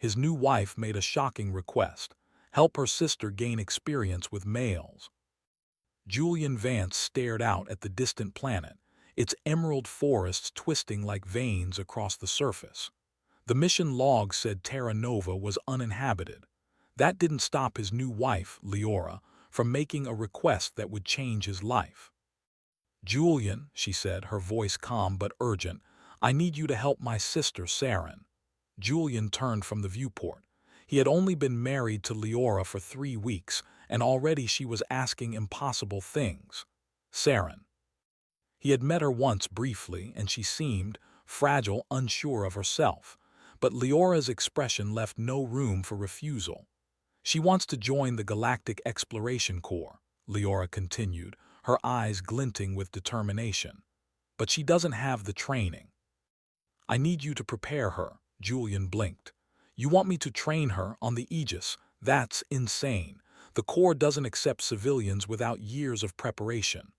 His new wife made a shocking request: help her sister gain experience with males. Julian Vance stared out at the distant planet, its emerald forests twisting like veins across the surface. The mission log said Terra Nova was uninhabited. That didn't stop his new wife, Leora, from making a request that would change his life. "Julian," she said, her voice calm but urgent, "I need you to help my sister, Saren." Julian turned from the viewport. He had only been married to Leora for 3 weeks, and already she was asking impossible things. Saren. He had met her once briefly, and she seemed fragile, unsure of herself. But Leora's expression left no room for refusal. "She wants to join the Galactic Exploration Corps," Leora continued, her eyes glinting with determination. "But she doesn't have the training." "I need you to prepare her," Julian blinked. "You want me to train her on the Aegis? That's insane. The Corps doesn't accept civilians without years of preparation."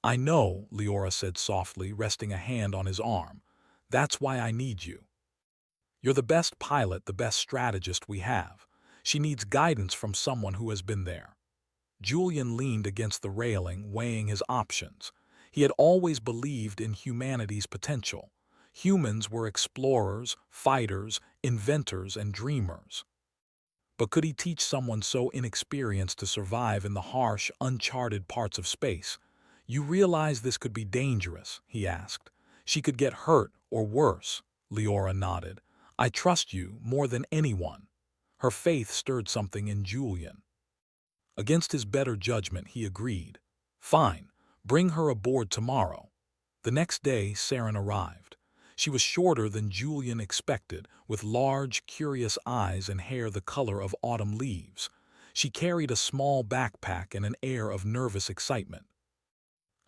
"I know," Leora said softly, resting a hand on his arm. "That's why I need you. You're the best pilot, the best strategist we have. She needs guidance from someone who has been there." Julian leaned against the railing, weighing his options. He had always believed in humanity's potential. Humans were explorers, fighters, inventors, and dreamers. But could he teach someone so inexperienced to survive in the harsh, uncharted parts of space? "You realize this could be dangerous?" he asked. "She could get hurt, or worse." Leora nodded. "I trust you more than anyone." Her faith stirred something in Julian. Against his better judgment, he agreed. "Fine, bring her aboard tomorrow." The next day, Saren arrived. She was shorter than Julian expected, with large, curious eyes and hair the color of autumn leaves. She carried a small backpack and an air of nervous excitement.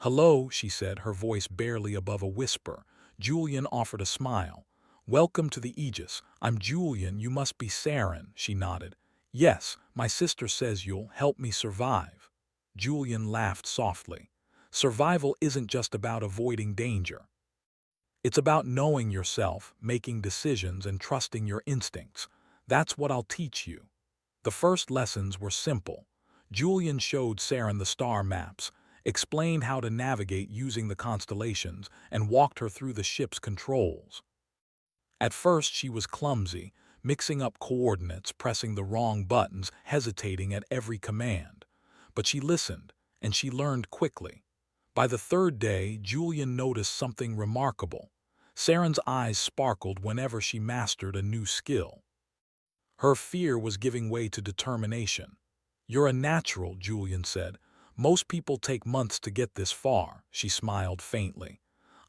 "Hello," she said, her voice barely above a whisper. Julian offered a smile. "Welcome to the Aegis. I'm Julian, you must be Saren," she nodded. "Yes, my sister says you'll help me survive." Julian laughed softly. "Survival isn't just about avoiding danger. It's about knowing yourself, making decisions, and trusting your instincts. That's what I'll teach you." The first lessons were simple. Julian showed Saren the star maps, explained how to navigate using the constellations, and walked her through the ship's controls. At first she was clumsy, mixing up coordinates, pressing the wrong buttons, hesitating at every command. But she listened, and she learned quickly. By the third day, Julian noticed something remarkable. Saren's eyes sparkled whenever she mastered a new skill. Her fear was giving way to determination. "You're a natural," Julian said. "Most people take months to get this far." She smiled faintly.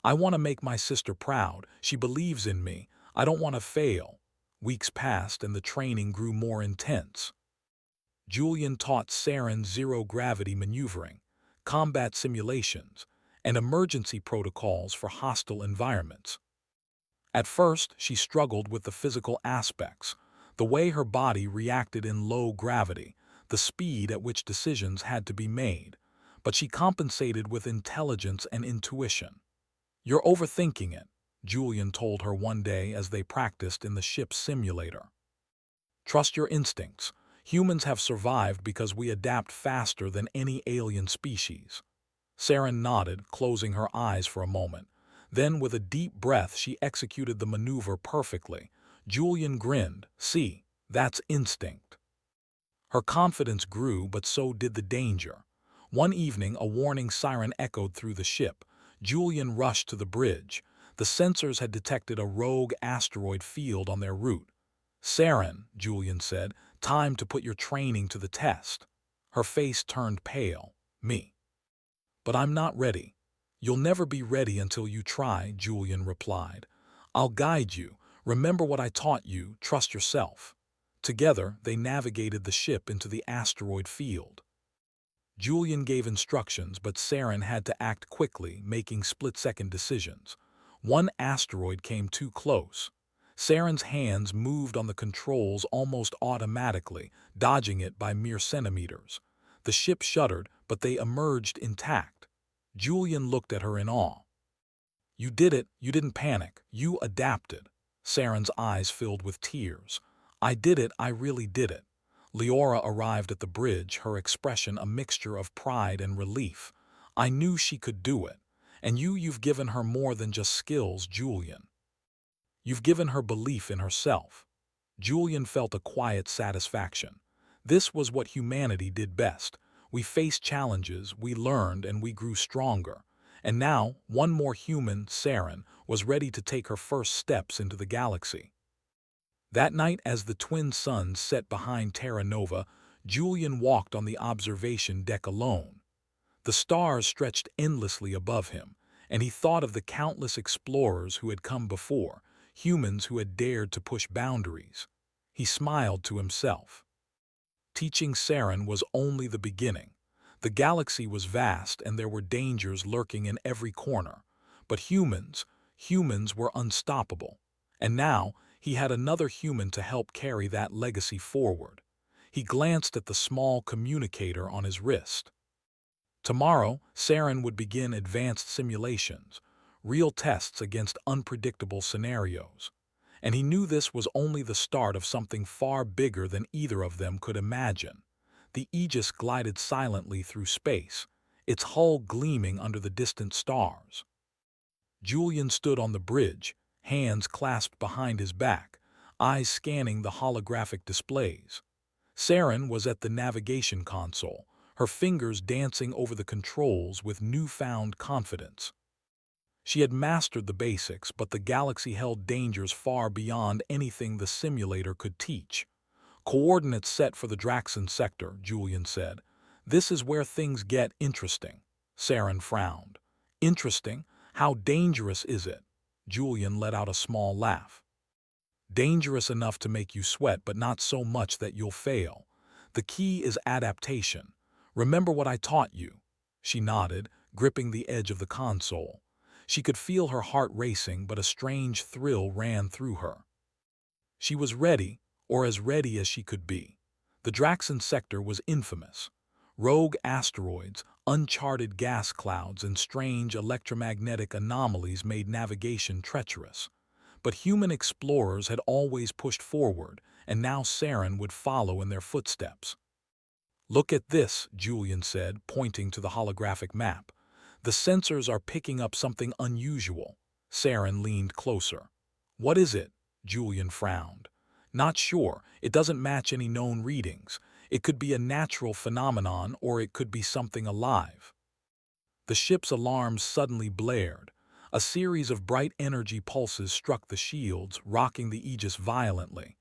"I want to make my sister proud. She believes in me. I don't want to fail." Weeks passed and the training grew more intense. Julian taught Saren zero-gravity maneuvering, combat simulations, and emergency protocols for hostile environments. At first, she struggled with the physical aspects, the way her body reacted in low gravity, the speed at which decisions had to be made, but she compensated with intelligence and intuition. "You're overthinking it," Julian told her one day as they practiced in the ship's simulator. "Trust your instincts. Humans have survived because we adapt faster than any alien species." Saren nodded, closing her eyes for a moment. Then, with a deep breath, she executed the maneuver perfectly. Julian grinned. "See, that's instinct." Her confidence grew, but so did the danger. One evening, a warning siren echoed through the ship. Julian rushed to the bridge. The sensors had detected a rogue asteroid field on their route. "Saren," Julian said, "time to put your training to the test." Her face turned pale. "Me. But I'm not ready." "You'll never be ready until you try," Julian replied. "I'll guide you. Remember what I taught you. Trust yourself." Together, they navigated the ship into the asteroid field. Julian gave instructions, but Saren had to act quickly, making split-second decisions. One asteroid came too close. Saren's hands moved on the controls almost automatically, dodging it by mere centimeters. The ship shuddered, but they emerged intact. Julian looked at her in awe. "You did it. You didn't panic. You adapted." Saren's eyes filled with tears. I did it, I really did it. Leora arrived at the bridge, her expression a mixture of pride and relief. I knew she could do it. And you've given her more than just skills, Julian. You've given her belief in herself. Julian felt a quiet satisfaction. This was what humanity did best. We faced challenges, we learned, and we grew stronger. And now, one more human, Saren, was ready to take her first steps into the galaxy. That night, as the twin suns set behind Terra Nova, Julian walked on the observation deck alone. The stars stretched endlessly above him, and he thought of the countless explorers who had come before, humans who had dared to push boundaries. He smiled to himself. Teaching Saren was only the beginning. The galaxy was vast and there were dangers lurking in every corner. But humans were unstoppable. And now, he had another human to help carry that legacy forward. He glanced at the small communicator on his wrist. Tomorrow, Saren would begin advanced simulations, real tests against unpredictable scenarios. And he knew this was only the start of something far bigger than either of them could imagine. The Aegis glided silently through space, its hull gleaming under the distant stars. Julian stood on the bridge, hands clasped behind his back, eyes scanning the holographic displays. Saren was at the navigation console, her fingers dancing over the controls with newfound confidence. She had mastered the basics, but the galaxy held dangers far beyond anything the simulator could teach. Coordinates set for the Draxon sector, Julian said. This is where things get interesting. Saren frowned. Interesting? How dangerous is it? Julian let out a small laugh. Dangerous enough to make you sweat, but not so much that you'll fail. The key is adaptation. Remember what I taught you? She nodded, gripping the edge of the console. She could feel her heart racing, but a strange thrill ran through her. She was ready, or as ready as she could be. The Draxon sector was infamous. Rogue asteroids, uncharted gas clouds, and strange electromagnetic anomalies made navigation treacherous. But human explorers had always pushed forward, and now Saren would follow in their footsteps. Look at this, Julian said, pointing to the holographic map. The sensors are picking up something unusual. Saren leaned closer. What is it? Julian frowned. Not sure. It doesn't match any known readings. It could be a natural phenomenon, or it could be something alive. The ship's alarms suddenly blared. A series of bright energy pulses struck the shields, rocking the Aegis violently.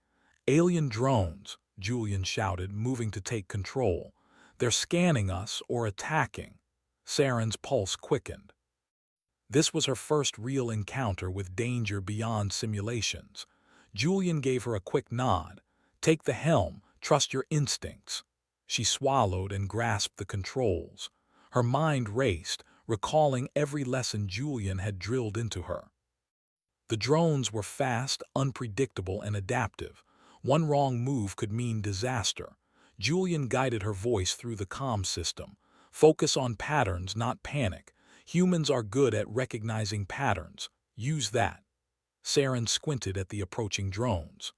Alien drones, Julian shouted, moving to take control. They're scanning us or attacking. Saren's pulse quickened. This was her first real encounter with danger beyond simulations. Julian gave her a quick nod. Take the helm, trust your instincts. She swallowed and grasped the controls. Her mind raced, recalling every lesson Julian had drilled into her. The drones were fast, unpredictable, and adaptive. One wrong move could mean disaster. Julian guided her voice through the comm system. Focus on patterns, not panic. Humans are good at recognizing patterns. Use that. Saren squinted at the approaching drones.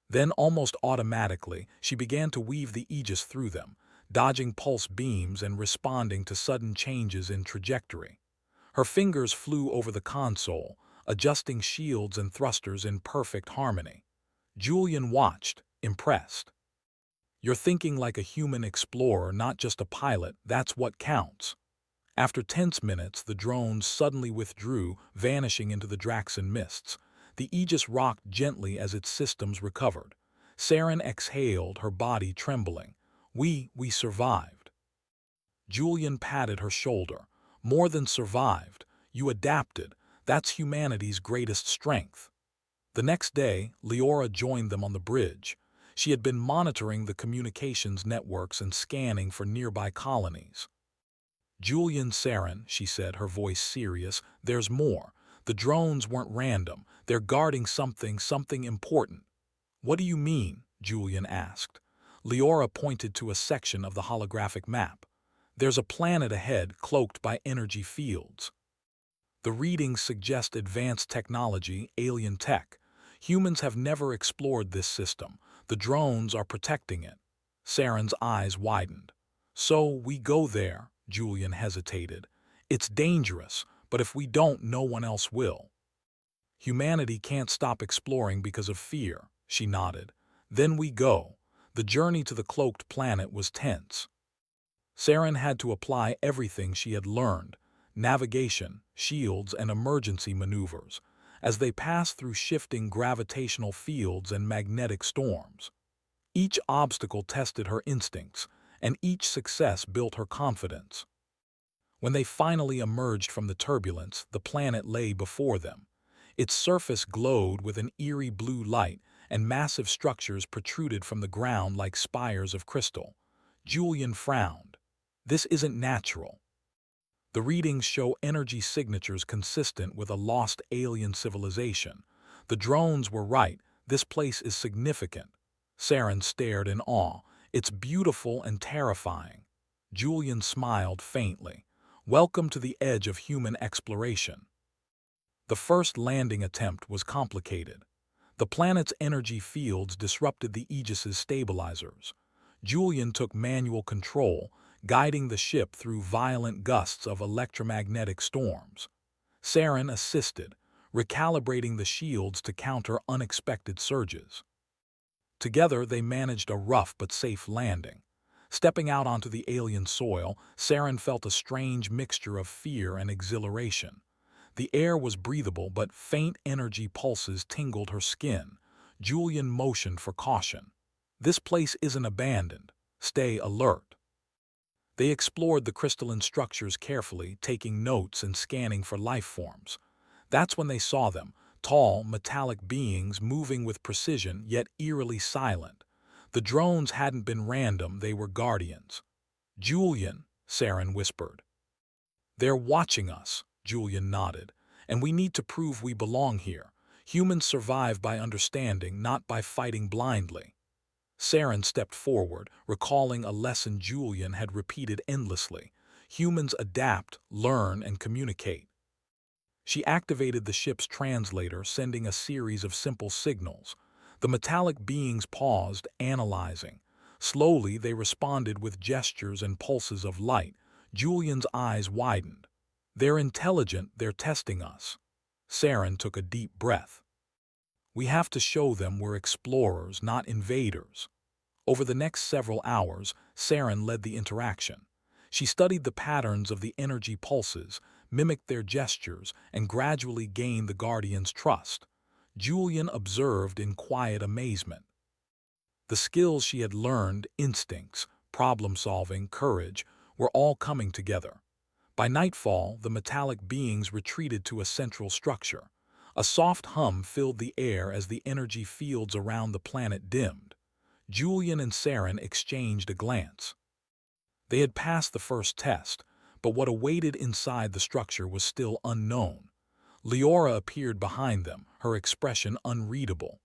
Then, almost automatically, she began to weave the Aegis through them, dodging pulse beams and responding to sudden changes in trajectory. Her fingers flew over the console, adjusting shields and thrusters in perfect harmony. Julian watched, impressed. You're thinking like a human explorer, not just a pilot. That's what counts. After tense minutes, the drones suddenly withdrew, vanishing into the Draxon mists. The Aegis rocked gently as its systems recovered. Saren exhaled, her body trembling. We survived. Julian patted her shoulder. More than survived. You adapted. That's humanity's greatest strength. The next day, Leora joined them on the bridge. She had been monitoring the communications networks and scanning for nearby colonies. Julian, Saren, she said, her voice serious, there's more. The drones weren't random. They're guarding something important. What do you mean? Julian asked. Leora pointed to a section of the holographic map. There's a planet ahead cloaked by energy fields. The readings suggest advanced technology, alien tech. Humans have never explored this system, The drones are protecting it. Saren's eyes widened. So we go there, Julian hesitated. It's dangerous, but if we don't, no one else will. Humanity can't stop exploring because of fear, she nodded. Then we go. The journey to the cloaked planet was tense. Saren had to apply everything she had learned, navigation, shields, and emergency maneuvers, as they passed through shifting gravitational fields and magnetic storms. Each obstacle tested her instincts, and each success built her confidence. When they finally emerged from the turbulence, the planet lay before them. Its surface glowed with an eerie blue light, and massive structures protruded from the ground like spires of crystal. Julian frowned. This isn't natural. The readings show energy signatures consistent with a lost alien civilization. The drones were right. This place is significant. Saren stared in awe. It's beautiful and terrifying. Julian smiled faintly. Welcome to the edge of human exploration. The first landing attempt was complicated. The planet's energy fields disrupted the Aegis's stabilizers. Julian took manual control, guiding the ship through violent gusts of electromagnetic storms. Saren assisted, recalibrating the shields to counter unexpected surges. Together, they managed a rough but safe landing. Stepping out onto the alien soil, Saren felt a strange mixture of fear and exhilaration. The air was breathable, but faint energy pulses tingled her skin. Julian motioned for caution. This place isn't abandoned. Stay alert. They explored the crystalline structures carefully, taking notes and scanning for life forms. That's when they saw them, tall, metallic beings moving with precision yet eerily silent. The drones hadn't been random, they were guardians. Julian, Saren whispered. They're watching us, Julian nodded, and we need to prove we belong here. Humans survive by understanding, not by fighting blindly. Saren stepped forward, recalling a lesson Julian had repeated endlessly. Humans adapt, learn, and communicate. She activated the ship's translator, sending a series of simple signals. The metallic beings paused, analyzing. Slowly, they responded with gestures and pulses of light. Julian's eyes widened. They're intelligent, they're testing us. Saren took a deep breath. We have to show them we're explorers, not invaders. Over the next several hours, Saren led the interaction. She studied the patterns of the energy pulses, mimicked their gestures, and gradually gained the Guardian's trust. Julian observed in quiet amazement. The skills she had learned, instincts, problem-solving, courage, were all coming together. By nightfall, the metallic beings retreated to a central structure. A soft hum filled the air as the energy fields around the planet dimmed. Julian and Saren exchanged a glance. They had passed the first test, but what awaited inside the structure was still unknown. Leora appeared behind them, her expression unreadable.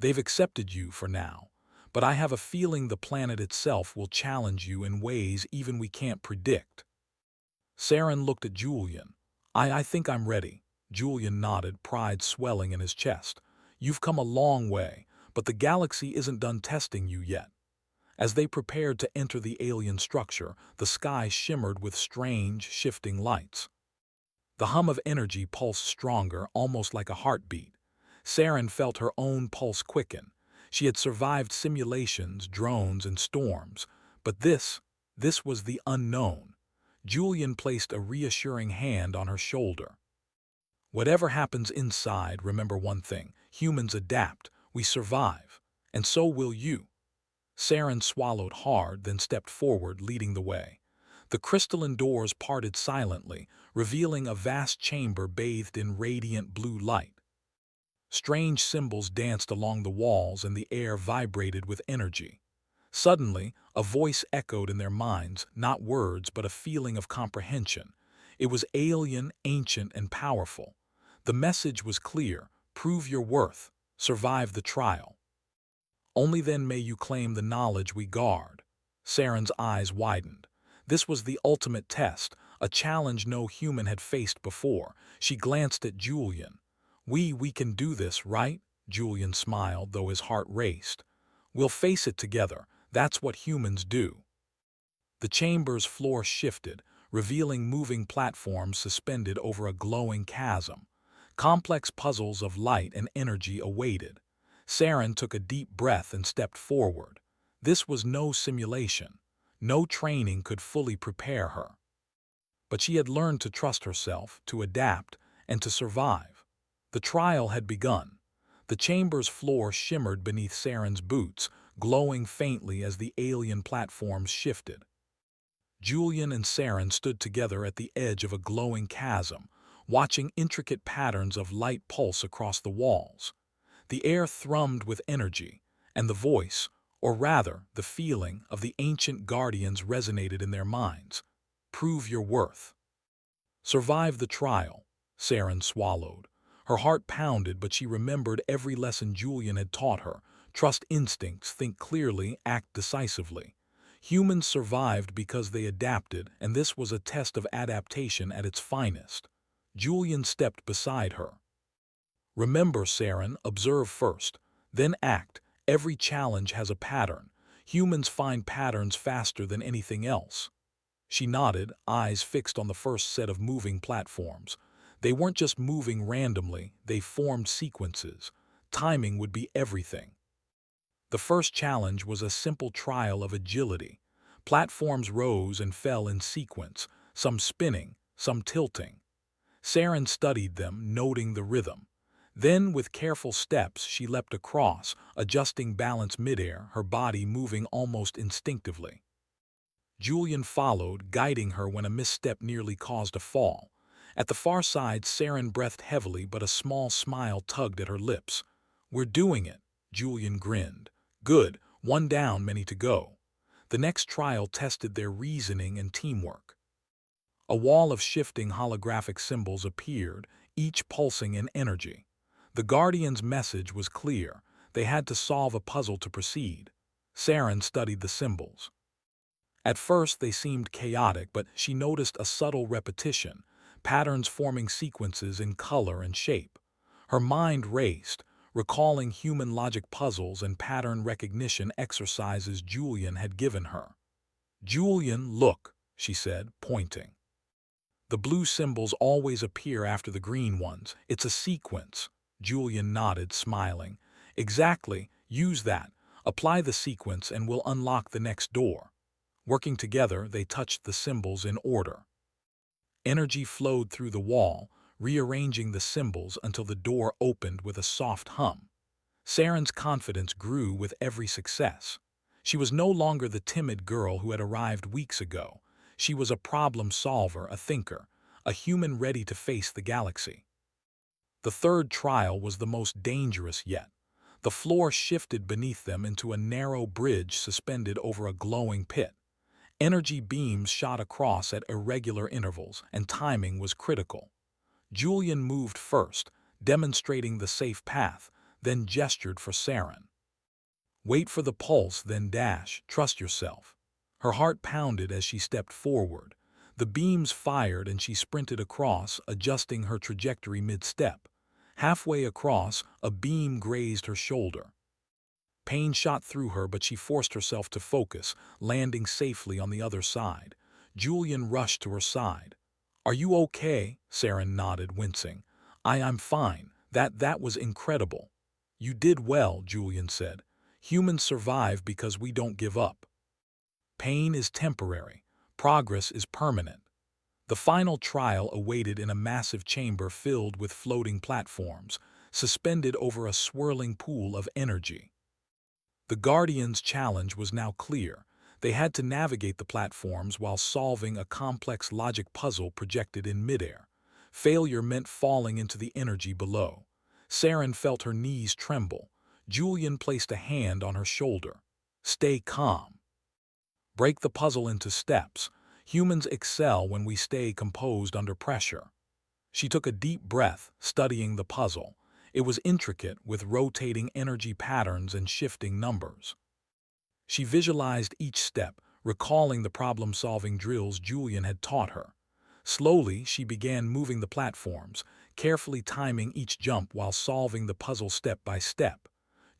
They've accepted you for now, but I have a feeling the planet itself will challenge you in ways even we can't predict. Saren looked at Julian. I think I'm ready. Julian nodded, pride swelling in his chest. You've come a long way, but the galaxy isn't done testing you yet. As they prepared to enter the alien structure, the sky shimmered with strange, shifting lights. The hum of energy pulsed stronger, almost like a heartbeat. Saren felt her own pulse quicken. She had survived simulations, drones, and storms, but this was the unknown. Julian placed a reassuring hand on her shoulder. Whatever happens inside, remember one thing: humans adapt, we survive, and so will you. Saren swallowed hard, then stepped forward, leading the way. The crystalline doors parted silently, revealing a vast chamber bathed in radiant blue light. Strange symbols danced along the walls and the air vibrated with energy. Suddenly, a voice echoed in their minds, not words but a feeling of comprehension. It was alien, ancient, and powerful. The message was clear: prove your worth, survive the trial. Only then may you claim the knowledge we guard. Saren's eyes widened. This was the ultimate test, a challenge no human had faced before. She glanced at Julian. We can do this, right? Julian smiled, though his heart raced. We'll face it together. That's what humans do. The chamber's floor shifted, revealing moving platforms suspended over a glowing chasm. Complex puzzles of light and energy awaited. Saren took a deep breath and stepped forward. This was no simulation. No training could fully prepare her. But she had learned to trust herself, to adapt, and to survive. The trial had begun. The chamber's floor shimmered beneath Saren's boots, glowing faintly as the alien platforms shifted. Julian and Saren stood together at the edge of a glowing chasm, watching intricate patterns of light pulse across the walls. The air thrummed with energy, and the voice, or rather, the feeling of the ancient guardians resonated in their minds. Prove your worth. Survive the trial, Saren swallowed. Her heart pounded, but she remembered every lesson Julian had taught her. Trust instincts, think clearly, act decisively. Humans survived because they adapted, and this was a test of adaptation at its finest. Julian stepped beside her. Remember, Saren, observe first, then act. Every challenge has a pattern. Humans find patterns faster than anything else. She nodded, eyes fixed on the first set of moving platforms. They weren't just moving randomly, they formed sequences. Timing would be everything. The first challenge was a simple trial of agility. Platforms rose and fell in sequence, some spinning, some tilting. Saren studied them, noting the rhythm. Then, with careful steps, she leapt across, adjusting balance midair, her body moving almost instinctively. Julian followed, guiding her when a misstep nearly caused a fall. At the far side, Saren breathed heavily, but a small smile tugged at her lips. "We're doing it," Julian grinned. "Good, one down, many to go." The next trial tested their reasoning and teamwork. A wall of shifting holographic symbols appeared, each pulsing in energy. The Guardian's message was clear. They had to solve a puzzle to proceed. Saren studied the symbols. At first they seemed chaotic, but she noticed a subtle repetition, patterns forming sequences in color and shape. Her mind raced, recalling human logic puzzles and pattern recognition exercises Julian had given her. "Julian, look," she said, pointing. "The blue symbols always appear after the green ones. It's a sequence." Julian nodded, smiling. "Exactly. Use that. Apply the sequence and we'll unlock the next door." Working together, they touched the symbols in order. Energy flowed through the wall, rearranging the symbols until the door opened with a soft hum. Saren's confidence grew with every success. She was no longer the timid girl who had arrived weeks ago. She was a problem solver, a thinker, a human ready to face the galaxy. The third trial was the most dangerous yet. The floor shifted beneath them into a narrow bridge suspended over a glowing pit. Energy beams shot across at irregular intervals, and timing was critical. Julian moved first, demonstrating the safe path, then gestured for Saren. "Wait for the pulse, then dash. Trust yourself." Her heart pounded as she stepped forward. The beams fired and she sprinted across, adjusting her trajectory mid-step. Halfway across, a beam grazed her shoulder. Pain shot through her, but she forced herself to focus, landing safely on the other side. Julian rushed to her side. "Are you okay?" Saren nodded, wincing. I'm fine. That was incredible." "You did well," Julian said. "Humans survive because we don't give up. Pain is temporary. Progress is permanent." The final trial awaited in a massive chamber filled with floating platforms, suspended over a swirling pool of energy. The Guardians' challenge was now clear. They had to navigate the platforms while solving a complex logic puzzle projected in midair. Failure meant falling into the energy below. Saren felt her knees tremble. Julian placed a hand on her shoulder. "Stay calm. Break the puzzle into steps. Humans excel when we stay composed under pressure." She took a deep breath, studying the puzzle. It was intricate, with rotating energy patterns and shifting numbers. She visualized each step, recalling the problem-solving drills Julian had taught her. Slowly, she began moving the platforms, carefully timing each jump while solving the puzzle step by step.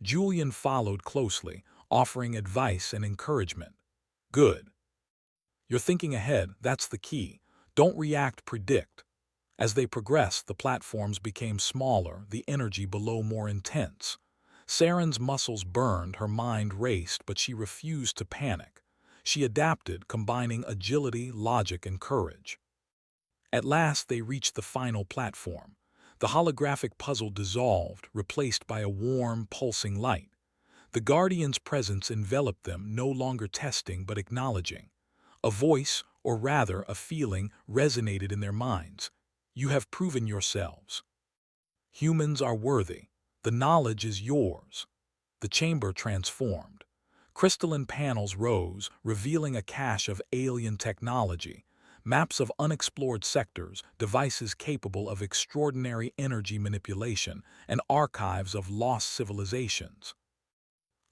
Julian followed closely, offering advice and encouragement. Good. You're thinking ahead, that's the key. Don't react, predict. As they progressed, the platforms became smaller, the energy below more intense. Saren's muscles burned, her mind raced, but she refused to panic. She adapted, combining agility, logic, and courage. At last, they reached the final platform. The holographic puzzle dissolved, replaced by a warm, pulsing light. The Guardian's presence enveloped them, no longer testing but acknowledging. A voice, or rather a feeling, resonated in their minds. You have proven yourselves. Humans are worthy. The knowledge is yours. The chamber transformed. Crystalline panels rose, revealing a cache of alien technology, maps of unexplored sectors, devices capable of extraordinary energy manipulation, and archives of lost civilizations.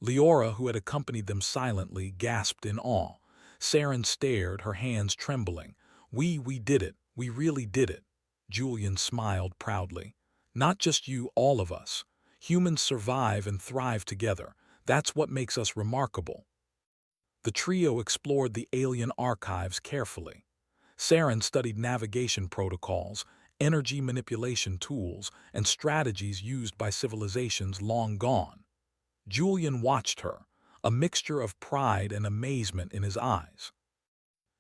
Leora, who had accompanied them silently, gasped in awe. Saren stared, her hands trembling. We did it. We really did it. Julian smiled proudly. Not just you, all of us. Humans survive and thrive together. That's what makes us remarkable. The trio explored the alien archives carefully. Saren studied navigation protocols, energy manipulation tools, and strategies used by civilizations long gone. Julian watched her, a mixture of pride and amazement in his eyes.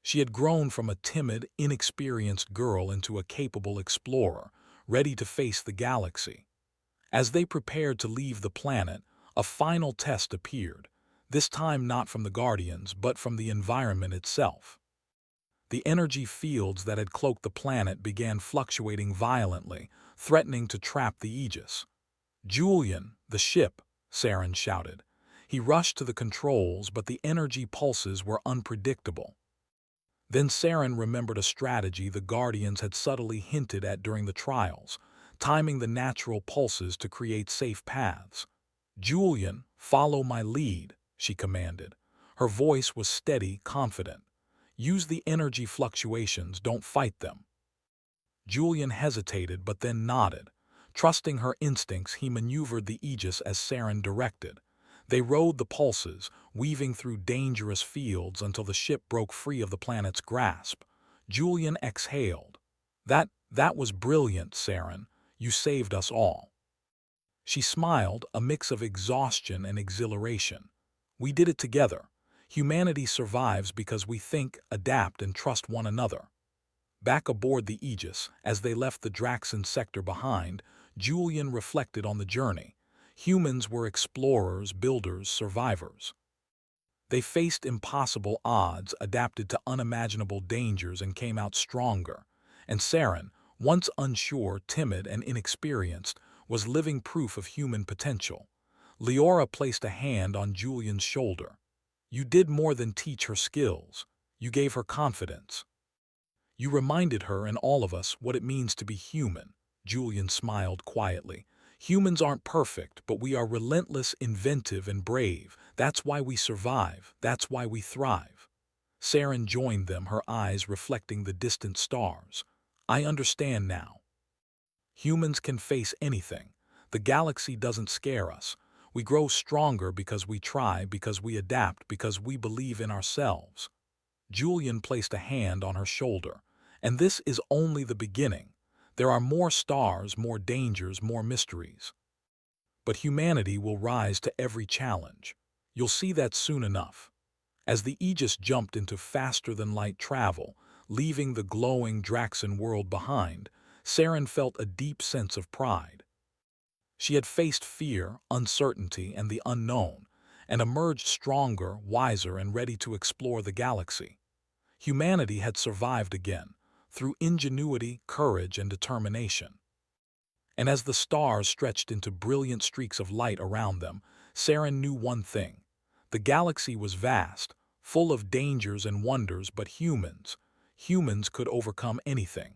She had grown from a timid, inexperienced girl into a capable explorer, ready to face the galaxy. As they prepared to leave the planet, a final test appeared, this time not from the Guardians, but from the environment itself. The energy fields that had cloaked the planet began fluctuating violently, threatening to trap the Aegis. Julian, the ship, Saren shouted. He rushed to the controls, but the energy pulses were unpredictable. Then Saren remembered a strategy the Guardians had subtly hinted at during the trials, timing the natural pulses to create safe paths. Julian, follow my lead, she commanded. Her voice was steady, confident. Use the energy fluctuations, don't fight them. Julian hesitated but then nodded. Trusting her instincts, he maneuvered the Aegis as Saren directed. They rode the pulses, weaving through dangerous fields until the ship broke free of the planet's grasp. Julian exhaled. That was brilliant, Saren. You saved us all. She smiled, a mix of exhaustion and exhilaration. We did it together. Humanity survives because we think, adapt, and trust one another. Back aboard the Aegis, as they left the Draxan sector behind, Julian reflected on the journey. Humans were explorers, builders, survivors. They faced impossible odds, adapted to unimaginable dangers, and came out stronger. And Saren, once unsure, timid, and inexperienced, was living proof of human potential. Leora placed a hand on Julian's shoulder. You did more than teach her skills. You gave her confidence. You reminded her and all of us what it means to be human. Julian smiled quietly. Humans aren't perfect, but we are relentless, inventive, and brave. That's why we survive. That's why we thrive. Saren joined them, her eyes reflecting the distant stars. I understand now. Humans can face anything. The galaxy doesn't scare us. We grow stronger because we try, because we adapt, because we believe in ourselves. Julian placed a hand on her shoulder. And this is only the beginning. There are more stars, more dangers, more mysteries. But humanity will rise to every challenge. You'll see that soon enough. As the Aegis jumped into faster-than-light travel, leaving the glowing Draxan world behind, Saren felt a deep sense of pride. She had faced fear, uncertainty, and the unknown, and emerged stronger, wiser, and ready to explore the galaxy. Humanity had survived again, through ingenuity, courage, and determination. And as the stars stretched into brilliant streaks of light around them, Saren knew one thing. The galaxy was vast, full of dangers and wonders, but humans could overcome anything.